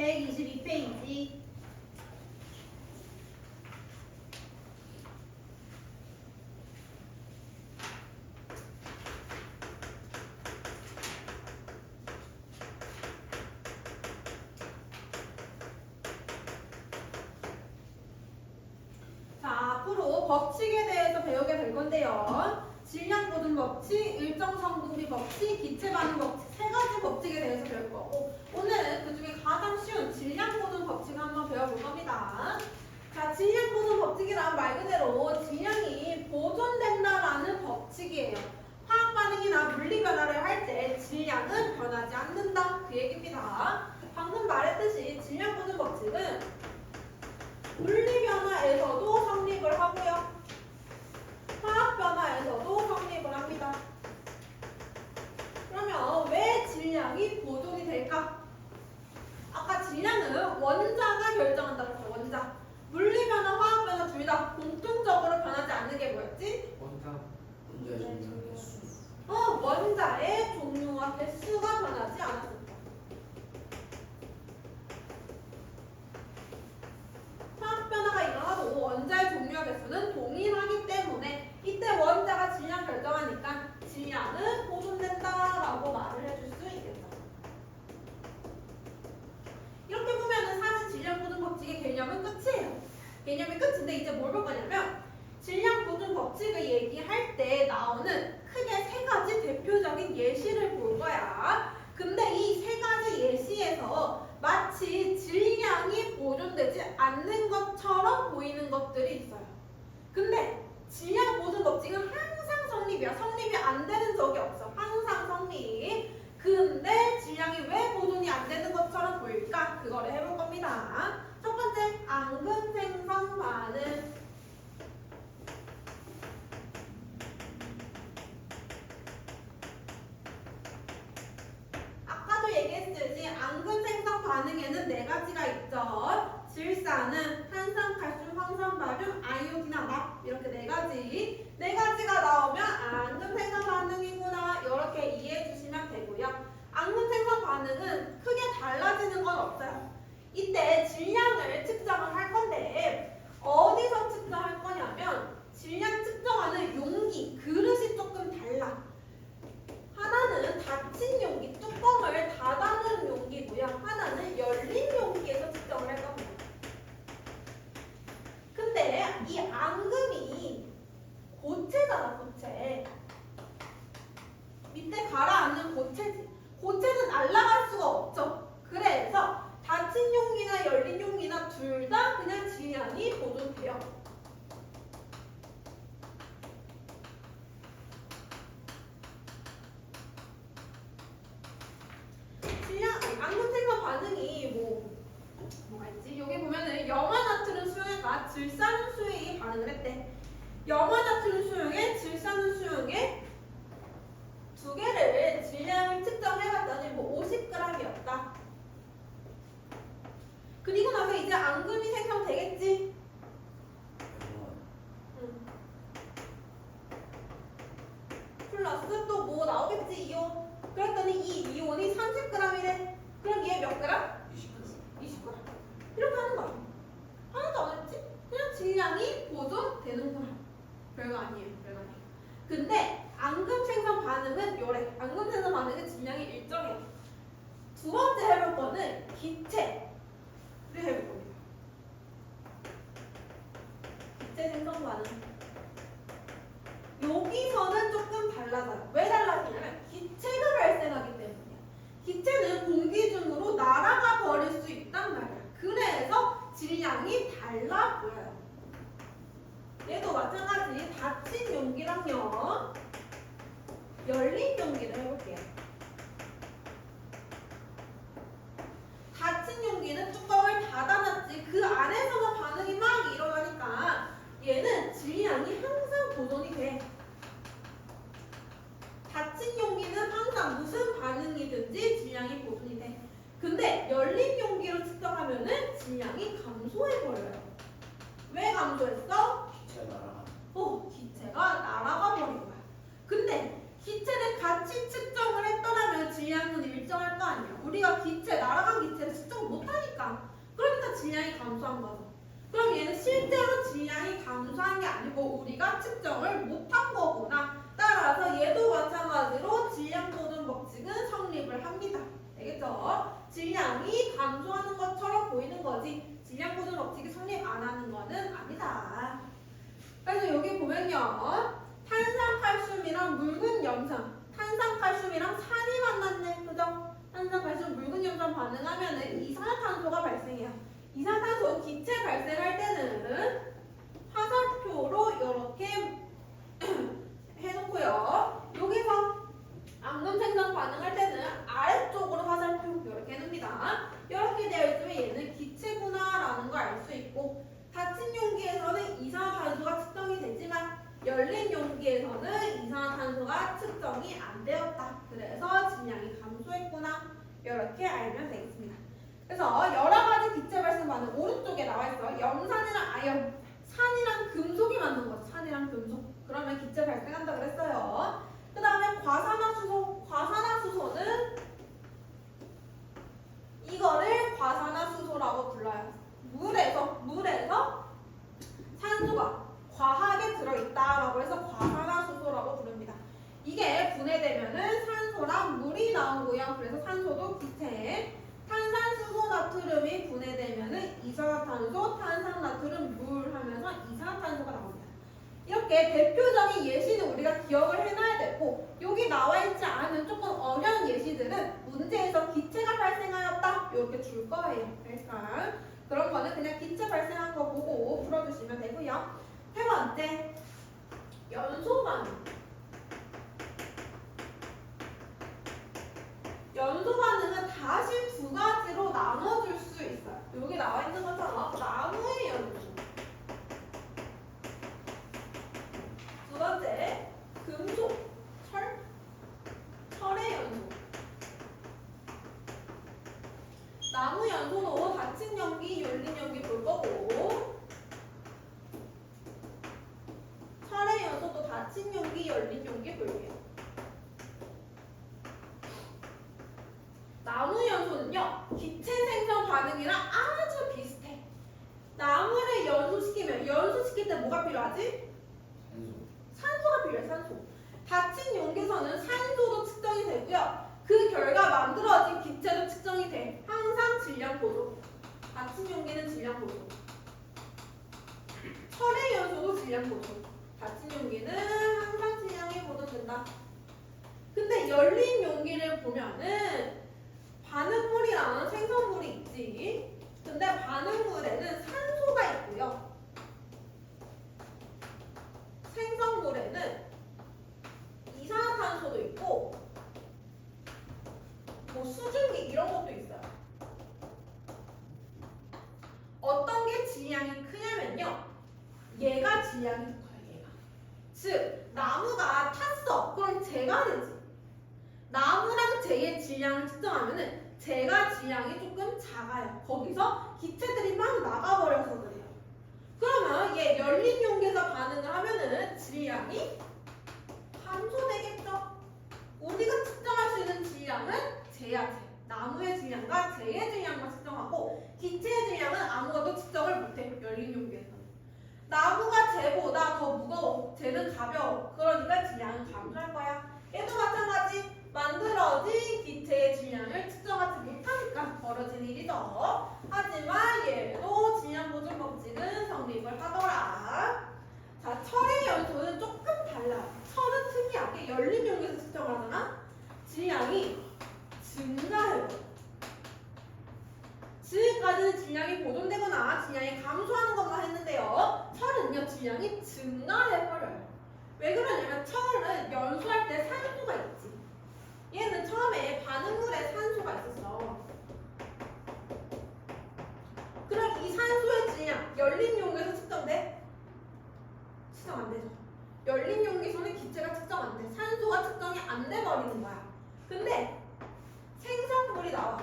122페이지. 자, 앞으로 법칙에 대해서 배우게 될 건데요. 질량보증 법칙, 일정성분비 법칙, 기체 반응 법칙 세 가지 법칙에 대해서 배울 거고, 오늘은 그 중에 가장 쉬운 질량보증 법칙을 한번 배워볼 겁니다. 자, 질량보증 법칙이란 말 그대로 질량이 보존된다라는 법칙이에요. 화학 반응이나 물리 변화를 할 때 질량은 변하지 않는다, 그 얘기입니다. 방금 말했듯이 질량보증 법칙은 물리 변화에서도 성립을 하고요. 화학 변화에서도 성립을 합니다. 그러면 왜 질량이 보존이 될까? 아까 질량은 원자가 결정한다고 했죠. 원자. 물리 변화, 화학 변화 둘 다 공통적으로 변하지 않는 게 뭐였지? 원자의 종류 개수. 원자의 종류와 개수가 변하지 않았습니다. 화학 변화가 일어나도 원자의 종류와 개수는 동일하기 때문에 이때 원자가 질량 결정하니까 질량은 보존된다라고 말을 해줄 수 있겠죠. 이렇게 보면은 사실 질량 보존 법칙의 개념은 끝이에요. 개념이 끝인데 이제 뭘 볼 거냐면 질량 보존 법칙을 얘기할 때 나오는 크게 세 가지 대표적인 예시를 볼 거야. 근데 이 세 가지 예시에서 마치 질량이 보존되지 않는 것처럼 보이는 것들이 있어요. 근데 질량 보존 법칙은 항상 성립이야. 성립이 안 되는 적이 없어. 항상 성립. 근데 질량이 왜 보존이 안 되는 것처럼 보일까? 그거를 해볼 겁니다. 첫 번째, 앙금 생성 반응. 아까도 얘기했듯이 앙금 생성 반응에는 네 가지가 있죠. 질산은 탄산, 칼슘, 황산, 바륨, 아이오딘, 암압 이렇게 네 가지가 나오면 앙금 생성 반응이구나 이렇게 이해해 주시면 되고요. 앙금 생성 반응은 크게 달라지는 건 없어요. 이때 질량을 측정을 할 건데 어디서 측정할 거냐면 질량 측정하는 용기, 그릇이 조금 달라. 하나는 닫힌 용기, 뚜껑을 닫아놓은 용기고요. 하나는 열린 용기에서 측정을 할 겁니다. 근데 이 앙금이 고체잖아, 고체. 밑에 가라앉는 고체지. 고체는 날아갈 수가 없죠. 그래서 닫힌 용기나 열린 용기나 둘 다 그냥 질량이 보존돼요. 앙금 생성 반응이 뭐가 있지? 여기 보면은 염화나트륨 수용액과 질산수용액이 반응을 했대. 염화나트륨 수용액, 질산수용액 두 개를 질량을 측정해봤더니 50g이었다. 그리고 나서 이제 앙금이 생성되겠지? 플러스 또 뭐 나오겠지? 이온. 그랬더니 이 이온이 30g이래. 그럼 얘 몇 그램? 20g. 이렇게 하는 거야. 하나도 안 했지? 그냥 질량이 보존되는구나. 별거 아니에요. 별거 아니에요. 근데 앙금 생성 반응은 요래. 앙금 생성 반응은 질량이 일정해. 두 번째 해볼 거는 기체를 해볼 겁니다. 기체 생성 반응. 여기서는 조금 달라져요. 왜 달라지냐면 기체가 발생하기 때문이야. 기체는 공기 중으로 날아가 버릴 수 있단 말이야. 그래서 질량이 달라 보여요. 얘도 마찬가지 닫힌 용기랑요 열린 용기를 해볼게요. 닫힌 용기는 뚜껑을 닫아놨지 그 안에서만 반응이 막 일어나니까 얘는 질량이 항상 보존이 돼. 닫힌 용기는 항상 무슨 반응이든지 질량이 보존이 돼. 근데 열린 용기로 측정하면은 질량이 감소해버려요. 왜 감소했어? 기체가 날아가 버린 거야. 근데 기체를 같이 측정을 했더라면 질량은 일정할 거 아니야. 우리가 날아간 기체를 측정 못하니까 질량이 감소한 거죠. 그럼 얘는 실제로 질량이 감소한 게 아니고 우리가 측정을 못한 거구나. 따라서 얘도 마찬가지로 질량 보존 법칙은 성립을 합니다. 알겠죠? 질량이 감소하는 것처럼 보이는 거지 질량 보존 법칙이 성립 안 하는 거는 아니다. 그래서 여기 보면요. 탄산칼슘이랑 묽은 염산, 탄산칼슘이랑 산이 만났네. 그죠? 탄산칼슘 묽은 염산 반응하면은 이산화탄소가 발생해요. 이산화탄소 기체 발생할 때는 화살표로 이렇게 해놓고요. 여기서 앙금 생성 반응할 때는 아래쪽으로 화살표 이렇게 해놓습니다. 이렇게 되어 있으면 얘는 기체구나라는 걸 알 수 있고 닫힌 용기에서는 이산화탄소가 측정이 되지만 열린 용기에서는 이산화탄소가 측정이 안 되었다. 그래서 질량이 감소했구나. 이렇게 알면 되겠습니다. 그래서 여러 가지 기체 발생 반응 오른쪽에 나와 있어. 염산이랑 아연, 산이랑 금속이 맞는 거죠. 산이랑 금속. 그러면 기체 발생한다 그랬어요. 그 다음에 과산화수소. 과산화수소는 이거를 과산화수소라고 불러요. 물에서 산소가 과하게 들어있다라고 해서 과산화수소라고 부릅니다. 이게 분해되면은 산소랑 물이 나오고요. 그래서 산소도 기체에 탄산수소 나트륨이 분해되면은 이산화탄소, 탄산나트륨, 물 하면서 이산화탄소가 나옵니다. 이렇게 대표적인 예시는 우리가 기억을 해놔야 되고 여기 나와 있지 않은 조금 어려운 예시들은 문제에서 기체가 발생하였다 이렇게 줄 거예요. 그러니까 그런 거는 그냥 기체 발생한 거 보고 풀어주시면 되고요. 세 번째, 연소 반응. 연소 반응은 다시 두 가지로 나눠줄 수 있어요. 여기 나와 있는 것처럼 나무의 연소. 두 번째, 금속, 철의 연소. 나무 연소도 닫힌 연기, 열린 연기 볼 거고 철의 연소도 닫힌 연기, 열린 연기 볼게요. 나무 연소는요, 기체 생성 반응이랑 아주 비슷해. 나무를 연소시킬 때 뭐가 필요하지? 산소가 필요해, 산소. 닫힌 용기에서는 산소도 측정이 되고요. 그 결과 만들어진 기체도 측정이 돼. 항상 질량 보존. 닫힌 용기는 질량 보존. 철의 연소도 질량 보존. 닫힌 용기는 항상 질량이 보존된다. 근데 열린 용기를 보면은 반응물이랑 생성물이 있지. 근데 반응물에는 산소가 있고요. 생성물에는 이산화탄소도 있고 뭐 수증기 이런 것도 있어요. 어떤 게 질량이 크냐면요. 얘가 질량이 더 커요. 얘가. 즉 나무가 탔어. 그럼 재가 되지. 나무랑 재의 질량을 측정하면은 재가 질량이 조금 작아요. 거기서 기체들이 막 나가버려서 그래요. 그러면 얘 열린 용기에서 반응을 하면은 질량이 감소되겠죠. 우리가 측정할 수 있는 질량은 재야 재. 나무의 질량과 재의 질량만 측정하고 기체의 질량은 아무것도 측정을 못해. 열린 용기에서는. 나무가 재보다 더 무거워. 재는 가벼워. 그러니까 질량은 감소할 거야. 얘도 마찬가지. 만들어진 기체의 질량을 측정하지 못하니까 벌어진 일이죠. 하지만 얘도 질량 보존 법칙은 성립을 하더라. 자, 철의 연소는 조금 달라요. 철은 특이하게 열린 용기에서 측정을 하잖아. 질량이 증가해요. 지금까지는 질량이 보존되거나 질량이 감소하는 것만 했는데요. 철은요, 질량이 증가해버려요. 왜 그러냐면 철은 연소할 때 산소가 있지. 얘는 처음에 반응물에 산소가 있었어. 그럼 이 산소의 질량, 열린 용기에서 측정돼? 측정 안 되죠. 열린 용기에서는 기체가 측정 안 돼. 산소가 측정이 안 돼버리는 거야. 근데 생성물이 나와.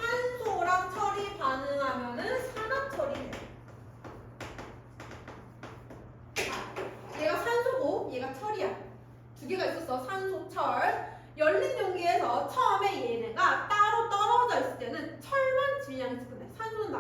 산소랑 철이 반응하면은 산화철이 돼. 얘가 산소고 얘가 철이야. 두 개가 있었어. 산소, 철. 열린 용기에서 처음에 얘네가 따로 떨어져 있을 때는 철만 질량이 측정돼. 산소는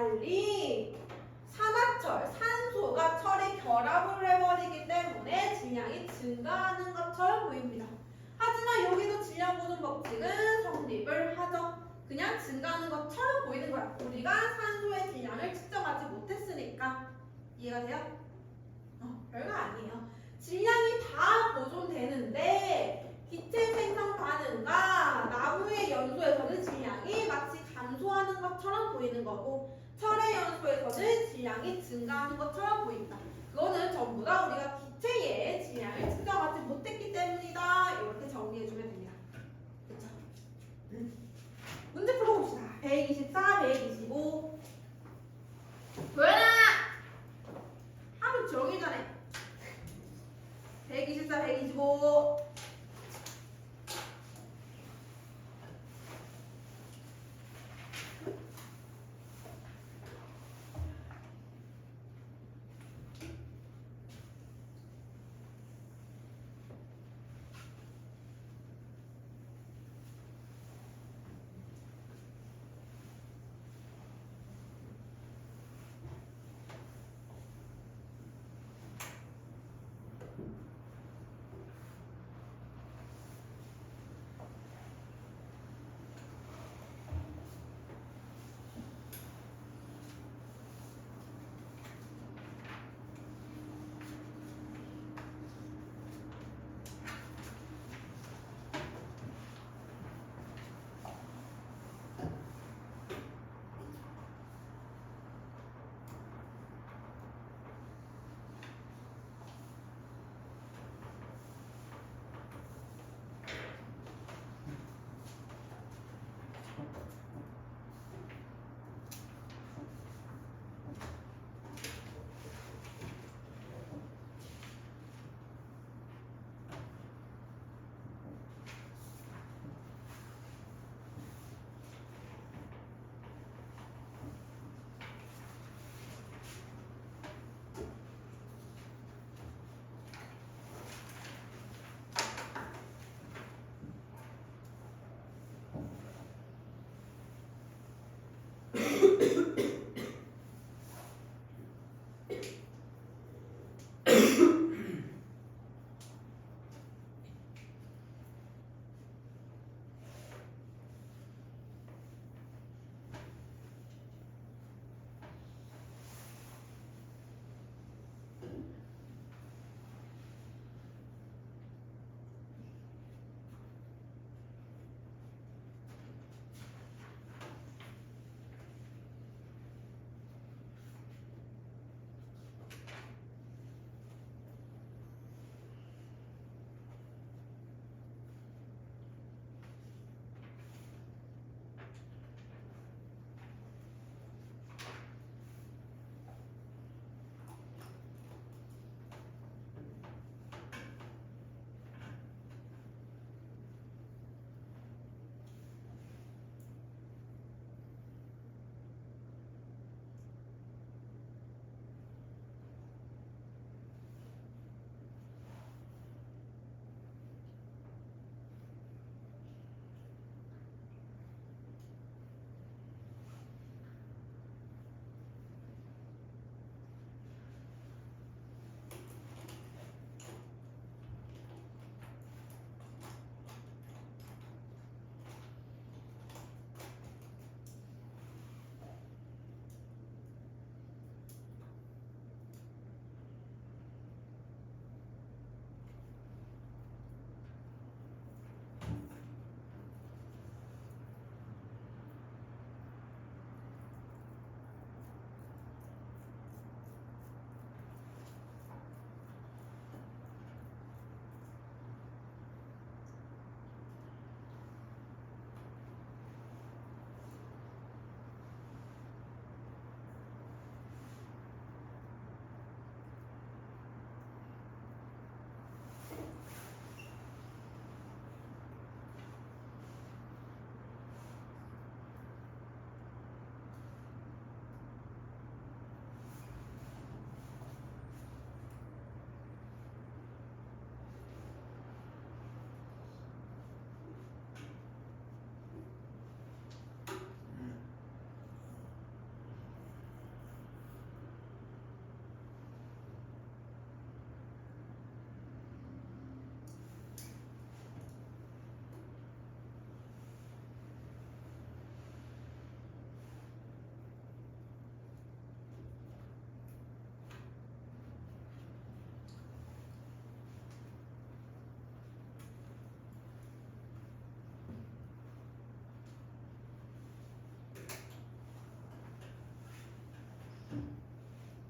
달리 산화철, 산소가 철에 결합을 해버리기 때문에 질량이 증가하는 것처럼 보입니다. 하지만 여기도 질량 보존 법칙은 성립을 하죠. 그냥 증가하는 것처럼 보이는 거야. 우리가 산소의 질량을 측정하지 못했으니까. 이해가 돼요? 별거 아니에요. 질량이 다 보존되는데 기체 생성 반응과 나무의 연소에서는 질량이 마치 감소하는 것처럼 보이는 거고 철의 연소에서는 질량이 증가하는 것처럼 보인다. 그거는 전부 다 우리가 기체의 질량을 측정하지 못했기 때문이다. 이렇게 정리해주면 됩니다. 그쵸? 문제 풀어봅시다. 124번.